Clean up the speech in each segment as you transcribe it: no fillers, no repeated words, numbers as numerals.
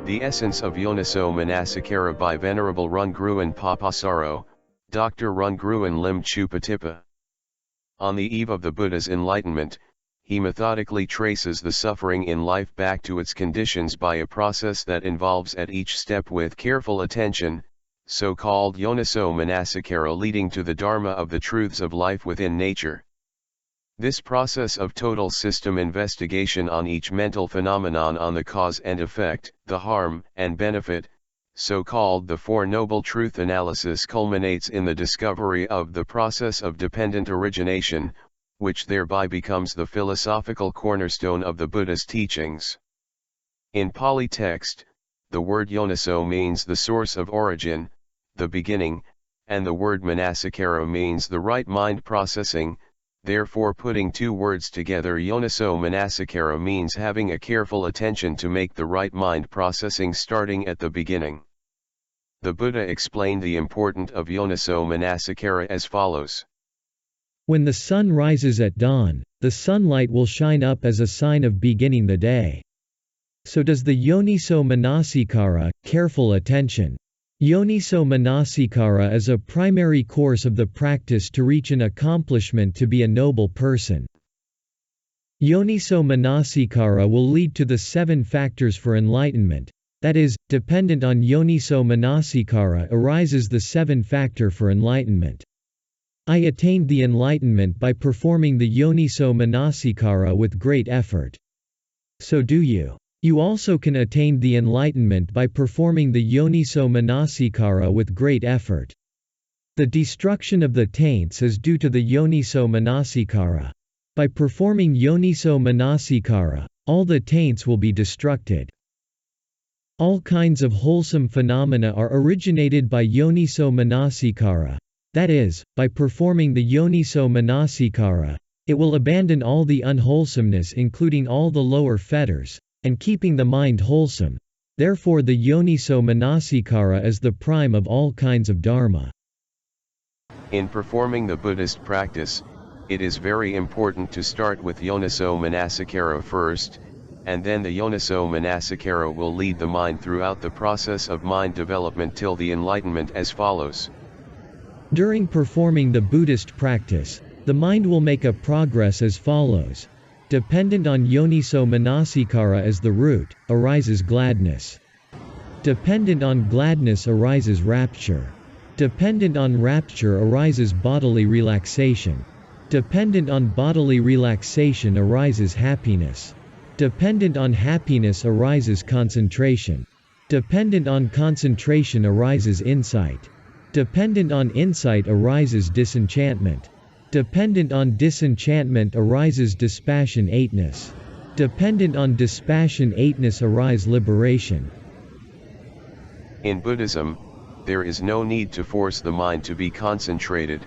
The Essence of Yonisou Manasikara by Venerable Rungruan Papasaro, Dr. Rungruan Lim Chupatipa. On the eve of the Buddha's enlightenment, he methodically traces the suffering in life back to its conditions by a process that involves at each step with careful attention, so-called Yonisou Manasikara, leading to the Dharma of the truths of life within nature. This process of total system investigation on each mental phenomenon, on the cause and effect, the harm and benefit, so-called the Four Noble Truth analysis, culminates in the discovery of the process of dependent origination, which thereby becomes the philosophical cornerstone of the Buddha's teachings. In Pali text, the word Yonisou means the source of origin, the beginning, and the word Manasikara means the right mind processing. Therefore, putting two words together, Yonisou Manasikara means having a careful attention to make the right mind processing starting at the beginning. The Buddha explained the importance of Yonisou Manasikara as follows. When the sun rises at dawn, the sunlight will shine up as a sign of beginning the day. So does the Yonisou Manasikara, careful attention. Yonisou Manasikara is a primary course of the practice to reach an accomplishment to be a noble person. Yonisou Manasikara will lead to the 7 factors for enlightenment, that is, dependent on Yonisou Manasikara arises the 7 factor for enlightenment. I attained the enlightenment by performing the Yonisou Manasikara with great effort. So do you. You also can attain the enlightenment by performing the Yonisou Manasikara with great effort. The destruction of the taints is due to the Yonisou Manasikara. By performing Yonisou Manasikara, all the taints will be destructed. All kinds of wholesome phenomena are originated by Yonisou Manasikara. That is, by performing the Yonisou Manasikara, it will abandon all the unwholesomeness, including all the lower fetters, and keeping the mind wholesome. Therefore the Yonisou Manasikara is the prime of all kinds of dharma. In performing the Buddhist practice, it is very important to start with Yonisou Manasikara first, and then the Yonisou Manasikara will lead the mind throughout the process of mind development till the enlightenment as follows. During performing the Buddhist practice, the mind will make a progress as follows. Dependent on Yonisou Manasikara as the root, arises gladness. Dependent on gladness arises rapture. Dependent on rapture arises bodily relaxation. Dependent on bodily relaxation arises happiness. Dependent on happiness arises concentration. Dependent on concentration arises insight. Dependent on insight arises disenchantment. Dependent on disenchantment arises dispassionateness. Dependent on dispassionateness arises liberation. In Buddhism, there is no need to force the mind to be concentrated,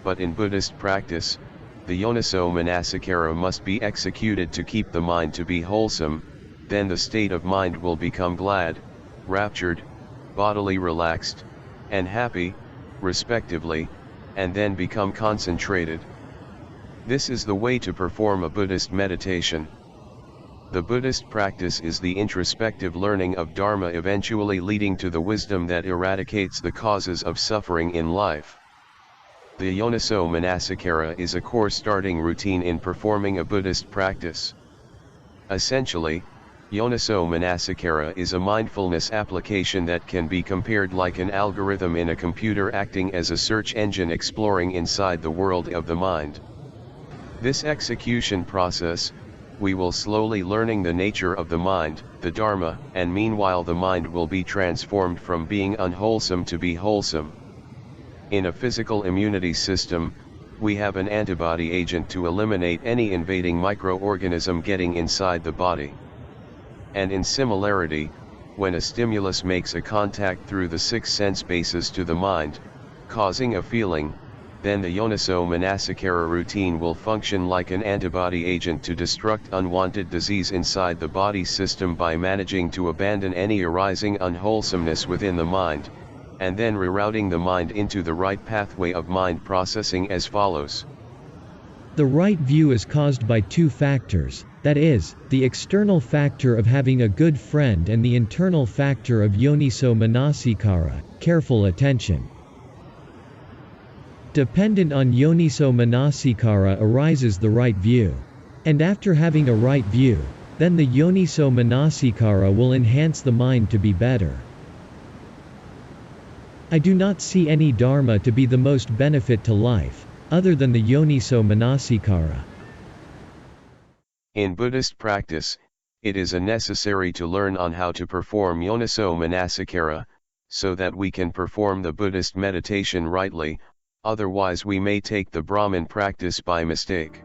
but in Buddhist practice, the Yonisou Manasikara must be executed to keep the mind to be wholesome. Then the state of mind will become glad, raptured, bodily relaxed, and happy, respectively, and then become concentrated. This is the way to perform a Buddhist meditation. The Buddhist practice is the introspective learning of Dharma, eventually leading to the wisdom that eradicates the causes of suffering in life. The Yonisou Manasikara is a core starting routine in performing a Buddhist practice. Essentially, Yonisou Manasikara is a mindfulness application that can be compared like an algorithm in a computer acting as a search engine exploring inside the world of the mind. This execution process, we will slowly learning the nature of the mind, the Dharma, and meanwhile the mind will be transformed from being unwholesome to be wholesome. In a physical immunity system, we have an antibody agent to eliminate any invading microorganism getting inside the body. And in similarity, when a stimulus makes a contact through the 6 sense bases to the mind, causing a feeling, then the Yonisou Manasikara routine will function like an antibody agent to destruct unwanted disease inside the body system by managing to abandon any arising unwholesomeness within the mind, and then rerouting the mind into the right pathway of mind processing as follows. The right view is caused by 2 factors, That is, the external factor of having a good friend and the internal factor of yoniso manasikara, careful attention. Dependent on yoniso manasikara arises the right view. And after having a right view, then the yoniso manasikara will enhance the mind to be better. I do not see any dharma to be the most benefit to life, other than the yoniso manasikara. In Buddhist practice, it is necessary to learn on how to perform yoniso manasikara, so that we can perform the Buddhist meditation rightly, otherwise we may take the Brahmin practice by mistake.